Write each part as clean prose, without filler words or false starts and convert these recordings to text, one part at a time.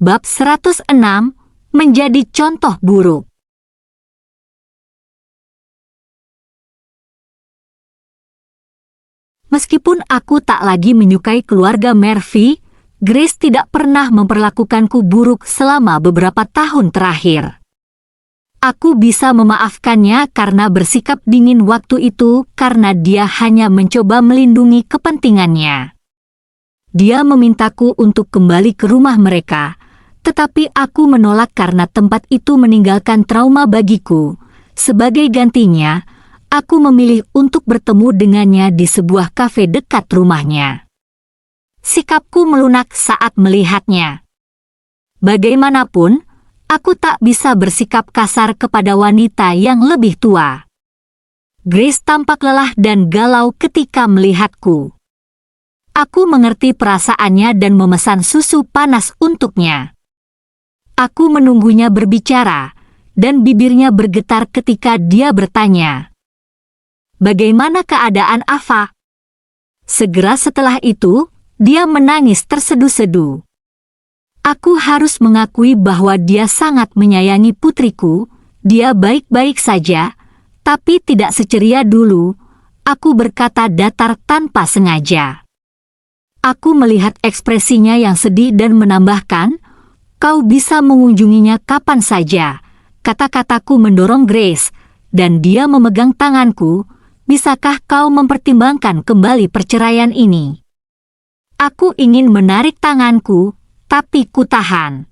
Bab 106, menjadi contoh buruk. Meskipun aku tak lagi menyukai keluarga Murphy, Grace tidak pernah memperlakukanku buruk selama beberapa tahun terakhir. Aku bisa memaafkannya karena bersikap dingin waktu itu karena dia hanya mencoba melindungi kepentingannya. Dia memintaku untuk kembali ke rumah mereka, tetapi aku menolak karena tempat itu meninggalkan trauma bagiku. Sebagai gantinya, aku memilih untuk bertemu dengannya di sebuah kafe dekat rumahnya. Sikapku melunak saat melihatnya. Bagaimanapun, aku tak bisa bersikap kasar kepada wanita yang lebih tua. Grace tampak lelah dan galau ketika melihatku. Aku mengerti perasaannya dan memesan susu panas untuknya. Aku menunggunya berbicara, dan bibirnya bergetar ketika dia bertanya, "Bagaimana keadaan Ava?" Segera setelah itu, dia menangis terseduh-seduh. Aku harus mengakui bahwa dia sangat menyayangi putriku. Dia baik-baik saja, tapi tidak seceria dulu. Aku berkata datar tanpa sengaja. Aku melihat ekspresinya yang sedih dan menambahkan, "Kau bisa mengunjunginya kapan saja." Kata-kataku mendorong Grace, dan dia memegang tanganku. "Bisakah kau mempertimbangkan kembali perceraian ini?" Aku ingin menarik tanganku, tapi kutahan.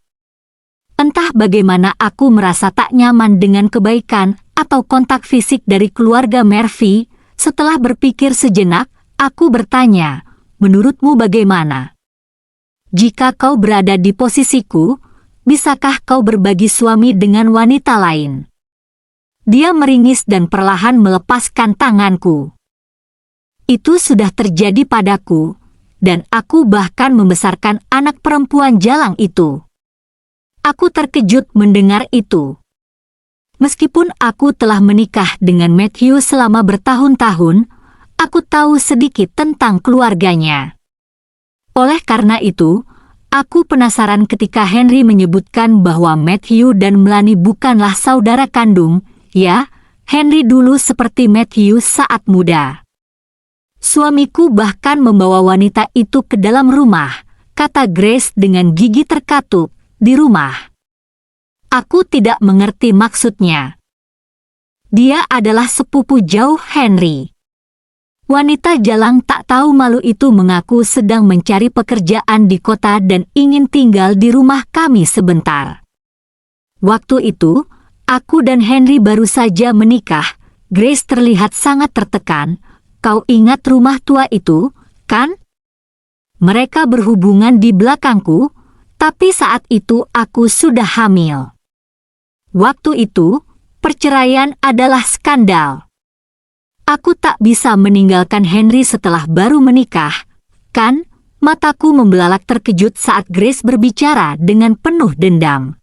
Entah bagaimana aku merasa tak nyaman dengan kebaikan atau kontak fisik dari keluarga Murphy. Setelah berpikir sejenak, aku bertanya, "Menurutmu bagaimana? Jika kau berada di posisiku, bisakah kau berbagi suami dengan wanita lain?" Dia meringis dan perlahan melepaskan tanganku. Itu sudah terjadi padaku, dan aku bahkan membesarkan anak perempuan jalang itu. Aku terkejut mendengar itu. Meskipun aku telah menikah dengan Matthew selama bertahun-tahun, aku tahu sedikit tentang keluarganya. Oleh karena itu, aku penasaran ketika Henry menyebutkan bahwa Matthew dan Melanie bukanlah saudara kandung. Ya, Henry dulu seperti Matthew saat muda. "Suamiku bahkan membawa wanita itu ke dalam rumah," kata Grace dengan gigi terkatup, "di rumah." Aku tidak mengerti maksudnya. Dia adalah sepupu jauh Henry. Wanita jalang tak tahu malu itu mengaku sedang mencari pekerjaan di kota dan ingin tinggal di rumah kami sebentar. Waktu itu, aku dan Henry baru saja menikah. Grace terlihat sangat tertekan. "Kau ingat rumah tua itu, kan? Mereka berhubungan di belakangku, tapi saat itu aku sudah hamil. Waktu itu, perceraian adalah skandal. Aku tak bisa meninggalkan Henry setelah baru menikah, kan?" Mataku membelalak terkejut saat Grace berbicara dengan penuh dendam.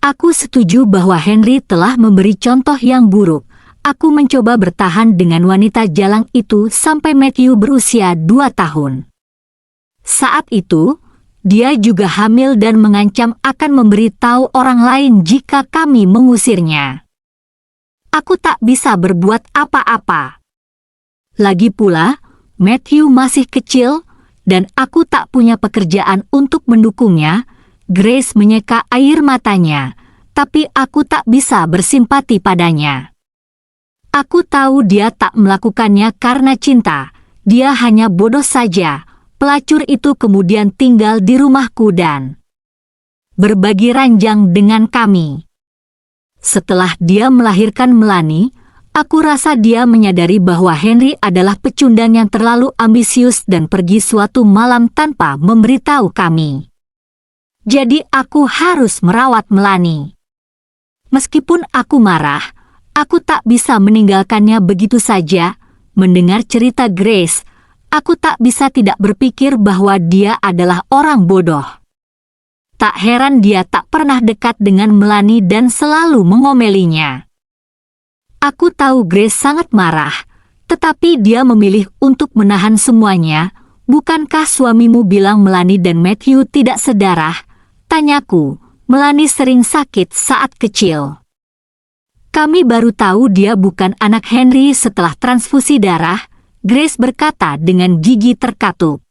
Aku setuju bahwa Henry telah memberi contoh yang buruk. Aku mencoba bertahan dengan wanita jalang itu sampai Matthew berusia 2 tahun. Saat itu, dia juga hamil dan mengancam akan memberitahu orang lain jika kami mengusirnya. Aku tak bisa berbuat apa-apa. Lagi pula, Matthew masih kecil, dan aku tak punya pekerjaan untuk mendukungnya. Grace menyeka air matanya, tapi aku tak bisa bersimpati padanya. Aku tahu dia tak melakukannya karena cinta. Dia hanya bodoh saja. Pelacur itu kemudian tinggal di rumahku dan berbagi ranjang dengan kami. Setelah dia melahirkan Melanie, aku rasa dia menyadari bahwa Henry adalah pecundang yang terlalu ambisius dan pergi suatu malam tanpa memberitahu kami. Jadi aku harus merawat Melanie. Meskipun aku marah, aku tak bisa meninggalkannya begitu saja. Mendengar cerita Grace, aku tak bisa tidak berpikir bahwa dia adalah orang bodoh. Tak heran dia tak pernah dekat dengan Melanie dan selalu mengomelinya. Aku tahu Grace sangat marah, tetapi dia memilih untuk menahan semuanya. "Bukankah suamimu bilang Melanie dan Matthew tidak sedarah?" Tanyaku, Melanie sering sakit saat kecil. Kami baru tahu dia bukan anak Henry setelah transfusi darah, Grace berkata dengan gigi terkatup.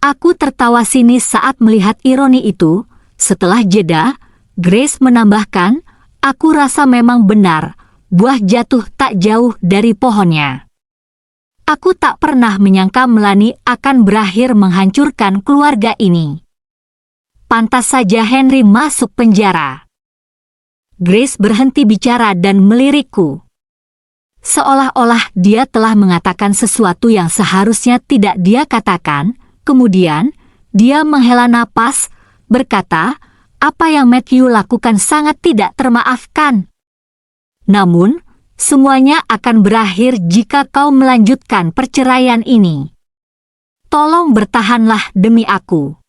Aku tertawa sinis saat melihat ironi itu. Setelah jeda, Grace menambahkan, aku rasa memang benar, buah jatuh tak jauh dari pohonnya. Aku tak pernah menyangka Melanie akan berakhir menghancurkan keluarga ini. Pantas saja Henry masuk penjara. Grace berhenti bicara dan melirikku. Seolah-olah dia telah mengatakan sesuatu yang seharusnya tidak dia katakan. Kemudian, dia menghela napas, berkata, apa yang Matthew lakukan sangat tidak termaafkan. Namun, semuanya akan berakhir jika kau melanjutkan perceraian ini. Tolong bertahanlah demi aku.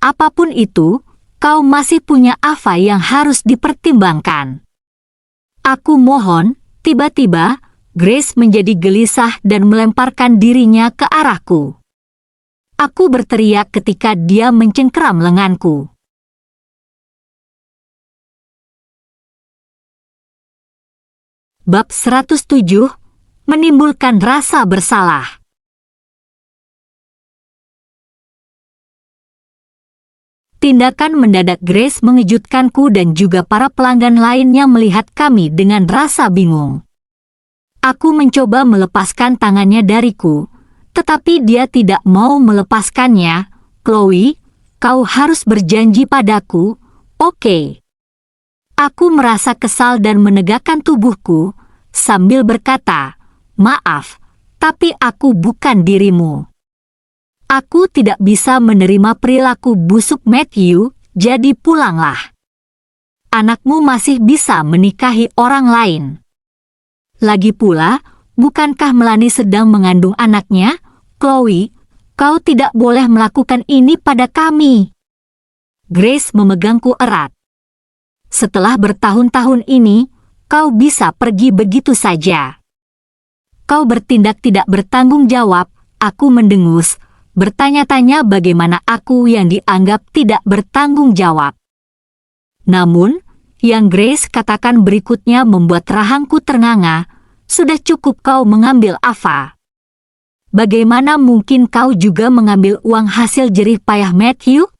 Apapun itu, kau masih punya Ava yang harus dipertimbangkan. Aku mohon. Tiba-tiba, Grace menjadi gelisah dan melemparkan dirinya ke arahku. Aku berteriak ketika dia mencengkeram lenganku. Bab 107, menimbulkan rasa bersalah. Tindakan mendadak Grace mengejutkanku dan juga para pelanggan lainnya melihat kami dengan rasa bingung. Aku mencoba melepaskan tangannya dariku, tetapi dia tidak mau melepaskannya. Chloe, kau harus berjanji padaku, oke? Aku merasa kesal dan menegakkan tubuhku, sambil berkata, maaf, tapi aku bukan dirimu. Aku tidak bisa menerima perilaku busuk Matthew, jadi pulanglah. Anakmu masih bisa menikahi orang lain. Lagi pula, bukankah Melanie sedang mengandung anaknya? Chloe, kau tidak boleh melakukan ini pada kami. Grace memegangku erat. Setelah bertahun-tahun ini, kau bisa pergi begitu saja. Kau bertindak tidak bertanggung jawab, aku mendengus, bertanya-tanya bagaimana aku yang dianggap tidak bertanggung jawab. Namun, yang Grace katakan berikutnya membuat rahangku ternganga, sudah cukup kau mengambil Ava. Bagaimana mungkin kau juga mengambil uang hasil jerih payah Matthew?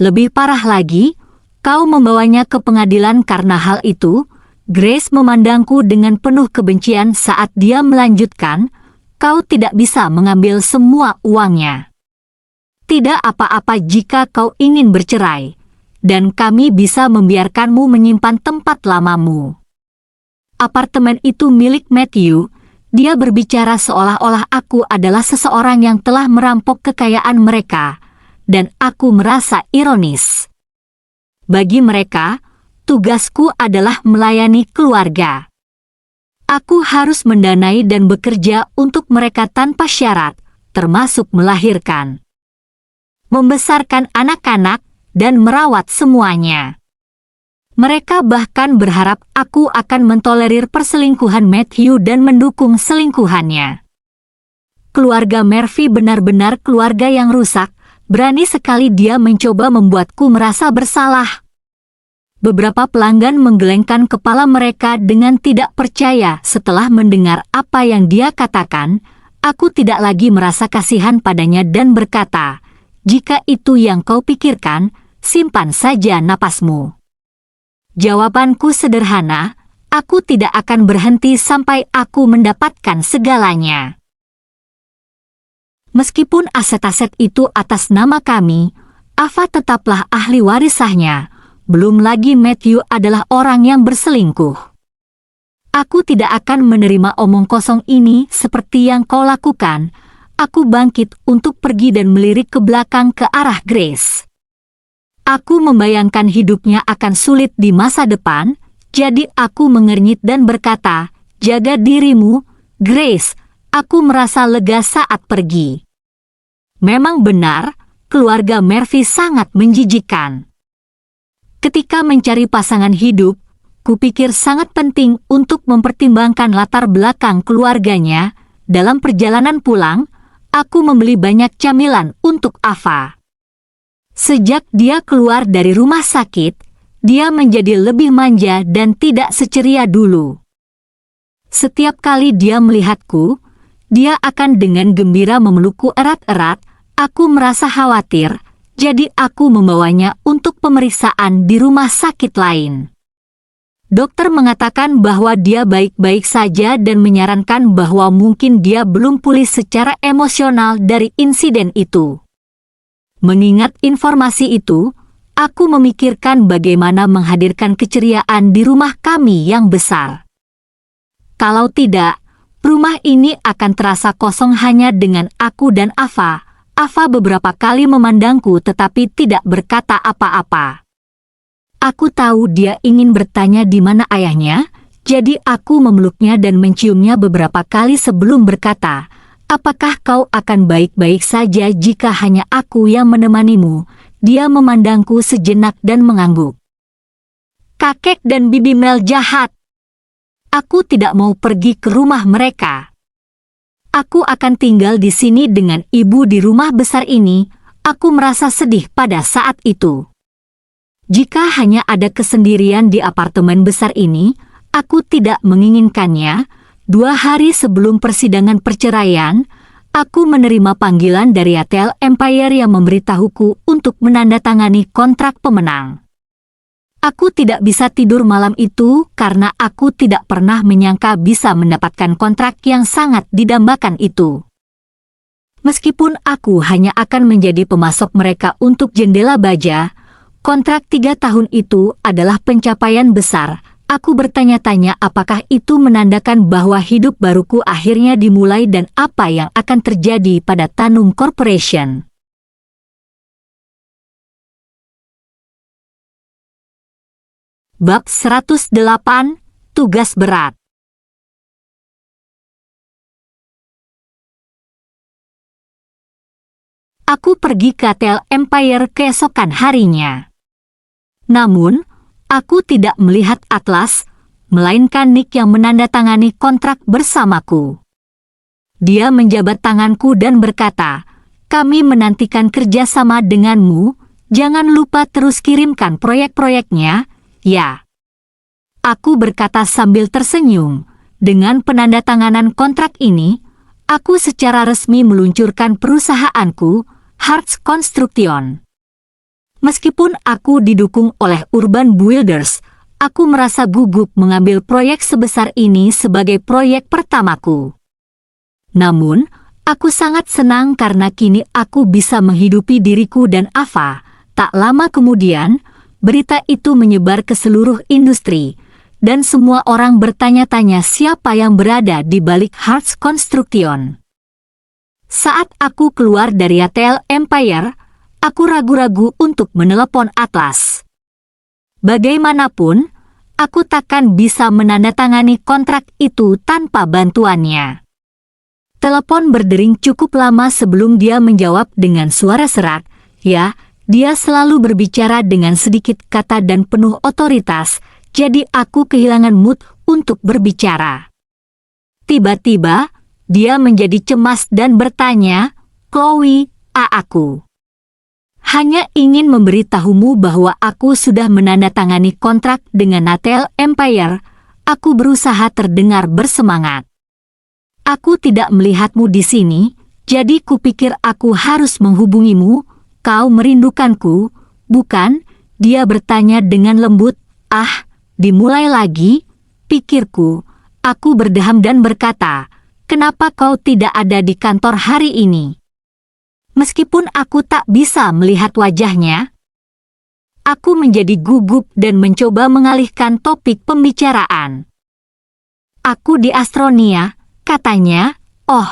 Lebih parah lagi, kau membawanya ke pengadilan karena hal itu. Grace memandangku dengan penuh kebencian saat dia melanjutkan, kau tidak bisa mengambil semua uangnya. Tidak apa-apa jika kau ingin bercerai, dan kami bisa membiarkanmu menyimpan tempat lamamu. Apartemen itu milik Matthew. Dia berbicara seolah-olah aku adalah seseorang yang telah merampok kekayaan mereka, dan aku merasa ironis. Bagi mereka, tugasku adalah melayani keluarga. Aku harus mendanai dan bekerja untuk mereka tanpa syarat, termasuk melahirkan, membesarkan anak-anak, dan merawat semuanya. Mereka bahkan berharap aku akan mentolerir perselingkuhan Matthew dan mendukung selingkuhannya. Keluarga Murphy benar-benar keluarga yang rusak, berani sekali dia mencoba membuatku merasa bersalah. Beberapa pelanggan menggelengkan kepala mereka dengan tidak percaya setelah mendengar apa yang dia katakan. Aku tidak lagi merasa kasihan padanya dan berkata, jika itu yang kau pikirkan, simpan saja napasmu. Jawabanku sederhana, aku tidak akan berhenti sampai aku mendapatkan segalanya. Meskipun aset-aset itu atas nama kami, Ava tetaplah ahli waris sahnya. Belum lagi Matthew adalah orang yang berselingkuh. Aku tidak akan menerima omong kosong ini seperti yang kau lakukan. Aku bangkit untuk pergi dan melirik ke belakang ke arah Grace. Aku membayangkan hidupnya akan sulit di masa depan, jadi aku mengernyit dan berkata, jaga dirimu, Grace. Aku merasa lega saat pergi. Memang benar, keluarga Murphy sangat menjijikkan. Ketika mencari pasangan hidup, kupikir sangat penting untuk mempertimbangkan latar belakang keluarganya. Dalam perjalanan pulang, aku membeli banyak camilan untuk Ava. Sejak dia keluar dari rumah sakit, dia menjadi lebih manja dan tidak seceria dulu. Setiap kali dia melihatku, dia akan dengan gembira memelukku erat-erat. Aku merasa khawatir, jadi aku membawanya untuk pemeriksaan di rumah sakit lain. Dokter mengatakan bahwa dia baik-baik saja dan menyarankan bahwa mungkin dia belum pulih secara emosional dari insiden itu. Mengingat informasi itu, aku memikirkan bagaimana menghadirkan keceriaan di rumah kami yang besar. Kalau tidak, rumah ini akan terasa kosong hanya dengan aku dan Ava. Ava beberapa kali memandangku tetapi tidak berkata apa-apa. Aku tahu dia ingin bertanya di mana ayahnya, jadi aku memeluknya dan menciumnya beberapa kali sebelum berkata, "Apakah kau akan baik-baik saja jika hanya aku yang menemanimu?" Dia memandangku sejenak dan mengangguk. Kakek dan Bibi Mel jahat. Aku tidak mau pergi ke rumah mereka. Aku akan tinggal di sini dengan ibu di rumah besar ini. Aku merasa sedih pada saat itu. Jika hanya ada kesendirian di apartemen besar ini, aku tidak menginginkannya. 2 hari sebelum persidangan perceraian, aku menerima panggilan dari Hotel Empire yang memberitahuku untuk menandatangani kontrak pemenang. Aku tidak bisa tidur malam itu karena aku tidak pernah menyangka bisa mendapatkan kontrak yang sangat didambakan itu. Meskipun aku hanya akan menjadi pemasok mereka untuk jendela baja, kontrak 3 tahun itu adalah pencapaian besar. Aku bertanya-tanya apakah itu menandakan bahwa hidup baruku akhirnya dimulai dan apa yang akan terjadi pada Tanum Corporation. Bab 108, Tugas Berat. Aku pergi ke Hotel Empire keesokan harinya. Namun, aku tidak melihat Atlas, melainkan Nick yang menandatangani kontrak bersamaku. Dia menjabat tanganku dan berkata, "Kami menantikan kerjasama denganmu, jangan lupa terus kirimkan proyek-proyeknya." Ya. Aku berkata sambil tersenyum. Dengan penandatanganan kontrak ini, aku secara resmi meluncurkan perusahaanku, Hartz Construction. Meskipun aku didukung oleh Urban Builders, aku merasa gugup mengambil proyek sebesar ini sebagai proyek pertamaku. Namun, aku sangat senang karena kini aku bisa menghidupi diriku dan Ava. Tak lama kemudian, berita itu menyebar ke seluruh industri, dan semua orang bertanya-tanya siapa yang berada di balik Hartz Construction. Saat aku keluar dari Hotel Empire, aku ragu-ragu untuk menelepon Atlas. Bagaimanapun, aku takkan bisa menandatangani kontrak itu tanpa bantuannya. Telepon berdering cukup lama sebelum dia menjawab dengan suara serak, "Ya." Dia selalu berbicara dengan sedikit kata dan penuh otoritas, jadi aku kehilangan mood untuk berbicara. Tiba-tiba, dia menjadi cemas dan bertanya, "Chloe, aku hanya ingin memberitahumu bahwa aku sudah menandatangani kontrak dengan Hotel Empire." Aku berusaha terdengar bersemangat. "Aku tidak melihatmu di sini, jadi kupikir aku harus menghubungimu. Kau merindukanku, bukan?" Dia bertanya dengan lembut. Dimulai lagi, pikirku. Aku berdeham dan berkata, "Kenapa kau tidak ada di kantor hari ini?" Meskipun aku tak bisa melihat wajahnya, aku menjadi gugup dan mencoba mengalihkan topik pembicaraan. "Aku di Astronia," katanya. "Oh,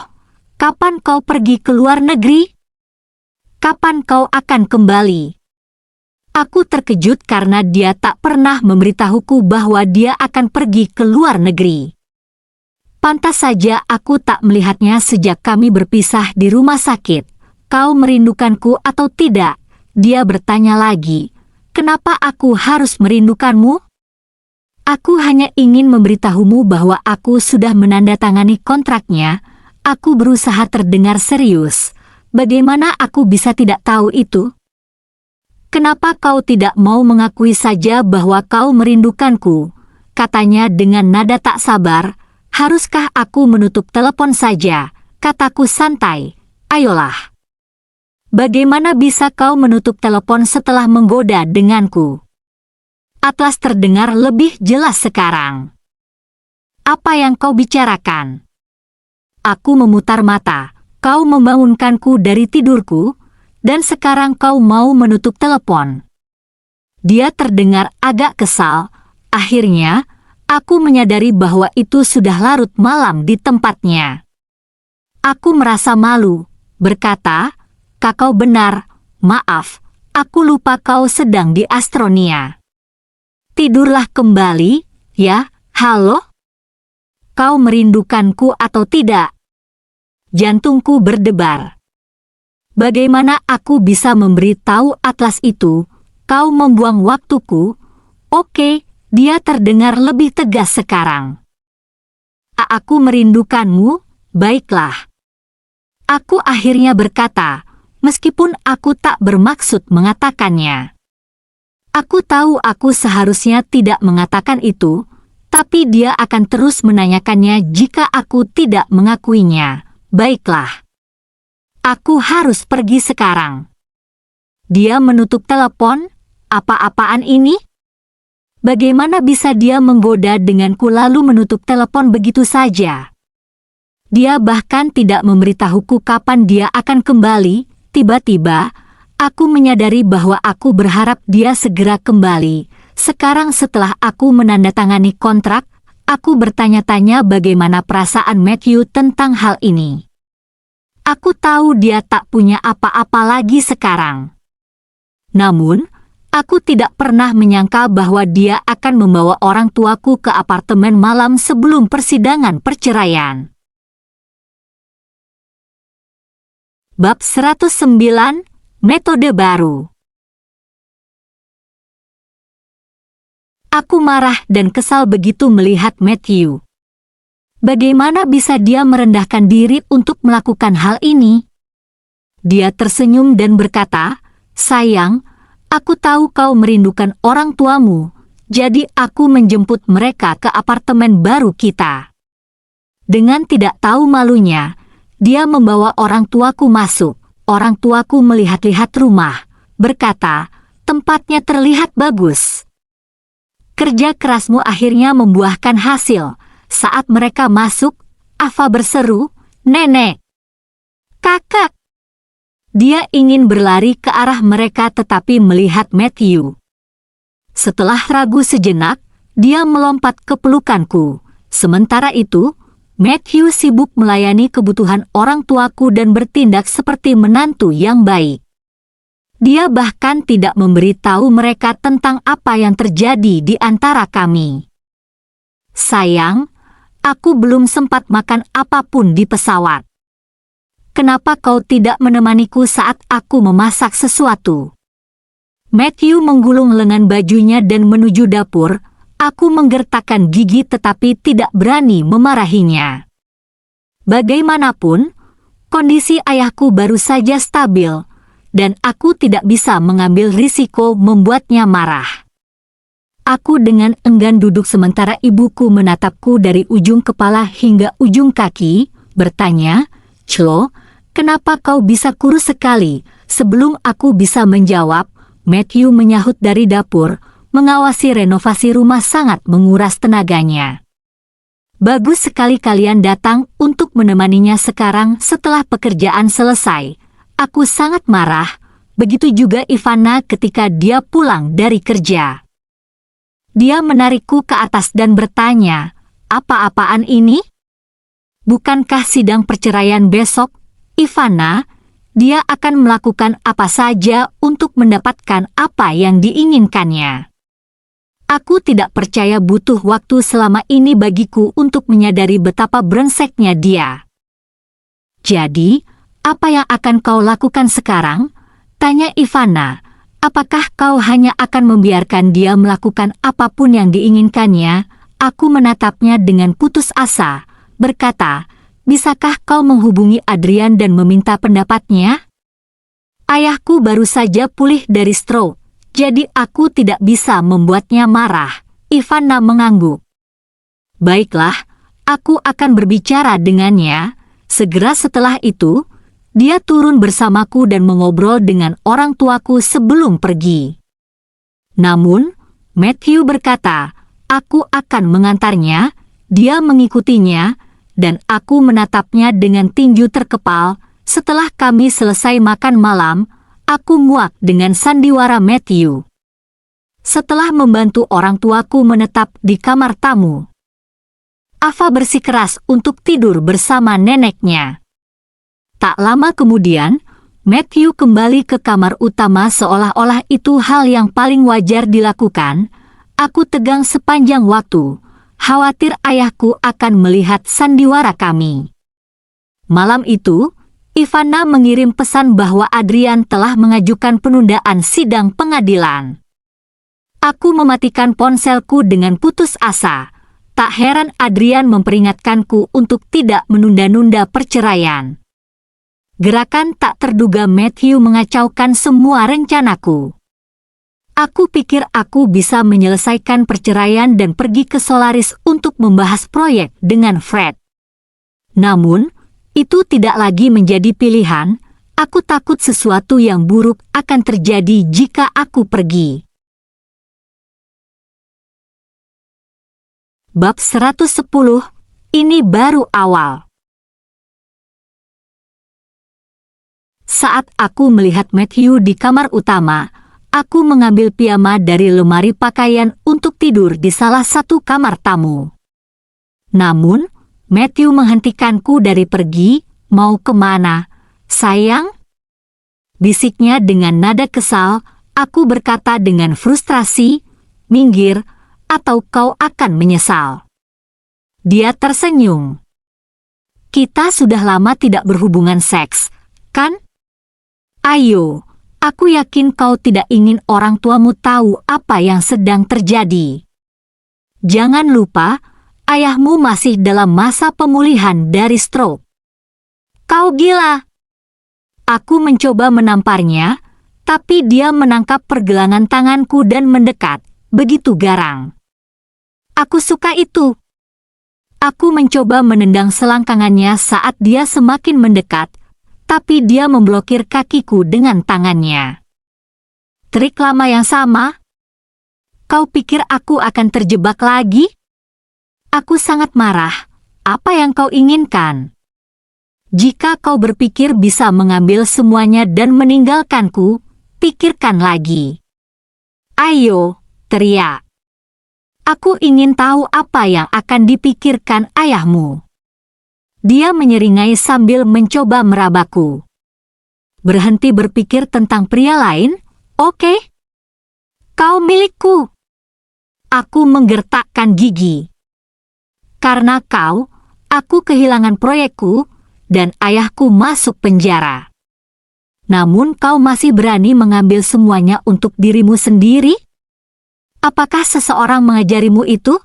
kapan kau pergi ke luar negeri? Kapan kau akan kembali?" Aku terkejut karena dia tak pernah memberitahuku bahwa dia akan pergi ke luar negeri. Pantas saja aku tak melihatnya sejak kami berpisah di rumah sakit. "Kau merindukanku atau tidak?" Dia bertanya lagi. "Kenapa aku harus merindukanmu?" "Aku hanya ingin memberitahumu bahwa aku sudah menandatangani kontraknya." Aku berusaha terdengar serius. "Bagaimana aku bisa tidak tahu itu?" Kenapa kau tidak mau mengakui saja bahwa kau merindukanku? Katanya dengan nada tak sabar. Haruskah aku menutup telepon saja? Kataku santai. Ayolah. Bagaimana bisa kau menutup telepon setelah menggoda denganku? Atlas terdengar lebih jelas sekarang. Apa yang kau bicarakan? Aku memutar mata. Kau membangunkanku dari tidurku, dan sekarang kau mau menutup telepon. Dia terdengar agak kesal. Akhirnya, aku menyadari bahwa itu sudah larut malam di tempatnya. Aku merasa malu, berkata, "Kakau benar, maaf, aku lupa kau sedang di Astronia. Tidurlah kembali, ya, halo? Kau merindukanku atau tidak?" Jantungku berdebar. Bagaimana aku bisa memberitahu Atlas itu? Kau membuang waktuku. Oke, dia terdengar lebih tegas sekarang. Aku merindukanmu, baiklah. Aku akhirnya berkata, meskipun aku tak bermaksud mengatakannya. Aku tahu aku seharusnya tidak mengatakan itu, tapi dia akan terus menanyakannya jika aku tidak mengakuinya. Baiklah. Aku harus pergi sekarang. Dia menutup telepon. Apa-apaan ini? Bagaimana bisa dia menggoda denganku lalu menutup telepon begitu saja? Dia bahkan tidak memberitahuku kapan dia akan kembali. Tiba-tiba, aku menyadari bahwa aku berharap dia segera kembali. Sekarang setelah aku menandatangani kontrak, aku bertanya-tanya bagaimana perasaan Matthew tentang hal ini. Aku tahu dia tak punya apa-apa lagi sekarang. Namun, aku tidak pernah menyangka bahwa dia akan membawa orang tuaku ke apartemen malam sebelum persidangan perceraian. Bab 109, Metode Baru. Aku marah dan kesal begitu melihat Matthew. Bagaimana bisa dia merendahkan diri untuk melakukan hal ini? Dia tersenyum dan berkata, "Sayang, aku tahu kau merindukan orang tuamu, jadi aku menjemput mereka ke apartemen baru kita." Dengan tidak tahu malunya, dia membawa orang tuaku masuk. Orang tuaku melihat-lihat rumah, berkata, "Tempatnya terlihat bagus. Kerja kerasmu akhirnya membuahkan hasil." Saat mereka masuk, Ava berseru, "Nenek! Kakak!" Dia ingin berlari ke arah mereka tetapi melihat Matthew. Setelah ragu sejenak, dia melompat ke pelukanku. Sementara itu, Matthew sibuk melayani kebutuhan orang tuaku dan bertindak seperti menantu yang baik. Dia bahkan tidak memberitahu mereka tentang apa yang terjadi di antara kami. "Sayang, aku belum sempat makan apapun di pesawat. Kenapa kau tidak menemaniku saat aku memasak sesuatu?" Matthew menggulung lengan bajunya dan menuju dapur. Aku menggertakkan gigi tetapi tidak berani memarahinya. Bagaimanapun, kondisi ayahku baru saja stabil, dan aku tidak bisa mengambil risiko membuatnya marah. Aku dengan enggan duduk sementara ibuku menatapku dari ujung kepala hingga ujung kaki, bertanya, "Chloe, kenapa kau bisa kurus sekali?" Sebelum aku bisa menjawab, Matthew menyahut dari dapur, mengawasi renovasi rumah sangat menguras tenaganya. "Bagus sekali kalian datang untuk menemaninya sekarang setelah pekerjaan selesai. Aku sangat marah, begitu juga Ivana ketika dia pulang dari kerja." Dia menarikku ke atas dan bertanya, "Apa-apaan ini? Bukankah sidang perceraian besok, Ivana? Dia akan melakukan apa saja untuk mendapatkan apa yang diinginkannya. Aku tidak percaya butuh waktu selama ini bagiku untuk menyadari betapa brengseknya dia." "Jadi, apa yang akan kau lakukan sekarang?" tanya Ivana. "Apakah kau hanya akan membiarkan dia melakukan apapun yang diinginkannya?" Aku menatapnya dengan putus asa, berkata, "Bisakah kau menghubungi Adrian dan meminta pendapatnya? Ayahku baru saja pulih dari stroke, jadi aku tidak bisa membuatnya marah. Ivana mengangguk. Baiklah, aku akan berbicara dengannya. Segera setelah itu, dia turun bersamaku dan mengobrol dengan orang tuaku sebelum pergi. Namun, Matthew berkata, aku akan mengantarnya. Dia mengikutinya, dan aku menatapnya dengan tinju terkepal. Setelah kami selesai makan malam, aku muak dengan sandiwara Matthew. Setelah membantu orang tuaku menetap di kamar tamu, Ava bersikeras untuk tidur bersama neneknya. Tak lama kemudian, Matthew kembali ke kamar utama seolah-olah itu hal yang paling wajar dilakukan. Aku tegang sepanjang waktu, khawatir ayahku akan melihat sandiwara kami. Malam itu, Ivana mengirim pesan bahwa Adrian telah mengajukan penundaan sidang pengadilan. Aku mematikan ponselku dengan putus asa. Tak heran Adrian memperingatkanku untuk tidak menunda-nunda perceraian. Gerakan tak terduga Matthew mengacaukan semua rencanaku. Aku pikir aku bisa menyelesaikan perceraian dan pergi ke Solaris untuk membahas proyek dengan Fred. Namun, itu tidak lagi menjadi pilihan. Aku takut sesuatu yang buruk akan terjadi jika aku pergi. Bab 110, ini baru awal. Saat aku melihat Matthew di kamar utama, aku mengambil piyama dari lemari pakaian untuk tidur di salah satu kamar tamu. Namun, Matthew menghentikanku dari pergi. Mau kemana, sayang? Bisiknya dengan nada kesal. Aku berkata dengan frustrasi, minggir, atau kau akan menyesal. Dia tersenyum. Kita sudah lama tidak berhubungan seks, kan? Ayo, aku yakin kau tidak ingin orang tuamu tahu apa yang sedang terjadi. Jangan lupa, ayahmu masih dalam masa pemulihan dari stroke. Kau gila. Aku mencoba menamparnya, tapi dia menangkap pergelangan tanganku dan mendekat, begitu garang. Aku suka itu. Aku mencoba menendang selangkangannya saat dia semakin mendekat, tapi dia memblokir kakiku dengan tangannya. Trik lama yang sama? Kau pikir aku akan terjebak lagi? Aku sangat marah. Apa yang kau inginkan? Jika kau berpikir bisa mengambil semuanya dan meninggalkanku, pikirkan lagi. Ayo, teriak. Aku ingin tahu apa yang akan dipikirkan ayahmu. Dia menyeringai sambil mencoba merabaku. Berhenti berpikir tentang pria lain, oke? Kau milikku. Aku menggertakkan gigi. Karena kau, aku kehilangan proyekku, dan ayahku masuk penjara. Namun kau masih berani mengambil semuanya untuk dirimu sendiri? Apakah seseorang mengajarimu itu?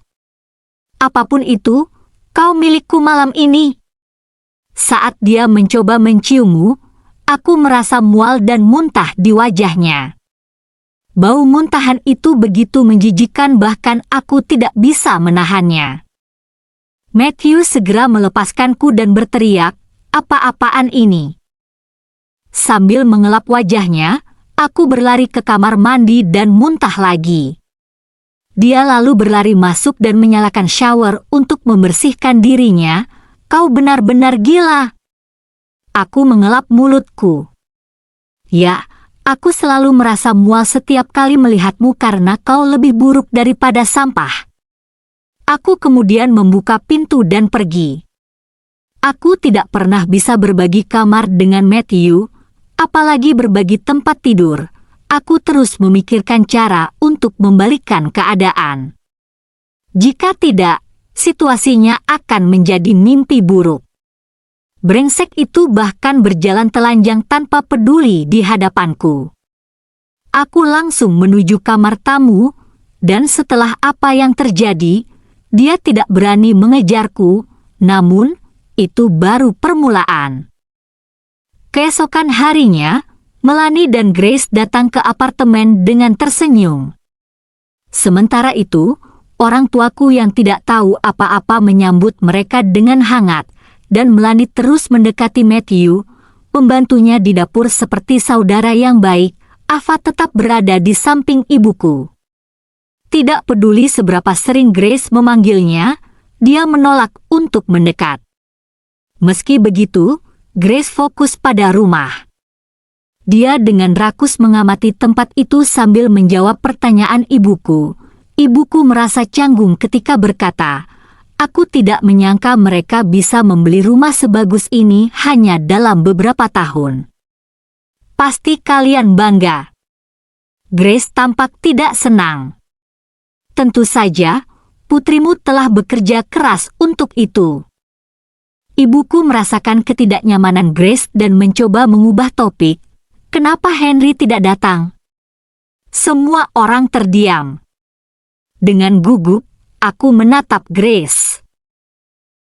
Apapun itu, kau milikku malam ini. Saat dia mencoba menciummu, aku merasa mual dan muntah di wajahnya. Bau muntahan itu begitu menjijikkan bahkan aku tidak bisa menahannya. Matthew segera melepaskanku dan berteriak, apa-apaan ini? Sambil mengelap wajahnya, aku berlari ke kamar mandi dan muntah lagi. Dia lalu berlari masuk dan menyalakan shower untuk membersihkan dirinya. Kau benar-benar gila. Aku mengelap mulutku. Ya, aku selalu merasa mual setiap kali melihatmu karena kau lebih buruk daripada sampah. Aku kemudian membuka pintu dan pergi. Aku tidak pernah bisa berbagi kamar dengan Matthew, apalagi berbagi tempat tidur. Aku terus memikirkan cara untuk membalikkan keadaan. Jika tidak, situasinya akan menjadi mimpi buruk. Brengsek itu bahkan berjalan telanjang tanpa peduli di hadapanku. Aku langsung menuju kamar tamu, dan setelah apa yang terjadi, dia tidak berani mengejarku, namun itu baru permulaan. Keesokan harinya, Melanie dan Grace datang ke apartemen dengan tersenyum. Sementara itu, orang tuaku yang tidak tahu apa-apa menyambut mereka dengan hangat, dan Melanie terus mendekati Matthew, membantunya di dapur seperti saudara yang baik. Ava tetap berada di samping ibuku. Tidak peduli seberapa sering Grace memanggilnya, dia menolak untuk mendekat. Meski begitu, Grace fokus pada rumah. Dia dengan rakus mengamati tempat itu sambil menjawab pertanyaan ibuku. Ibuku merasa canggung ketika berkata, "Aku tidak menyangka mereka bisa membeli rumah sebagus ini hanya dalam beberapa tahun. Pasti kalian bangga." Grace tampak tidak senang. "Tentu saja, putrimu telah bekerja keras untuk itu." Ibuku merasakan ketidaknyamanan Grace dan mencoba mengubah topik. "Kenapa Henry tidak datang?" Semua orang terdiam. Dengan gugup, aku menatap Grace.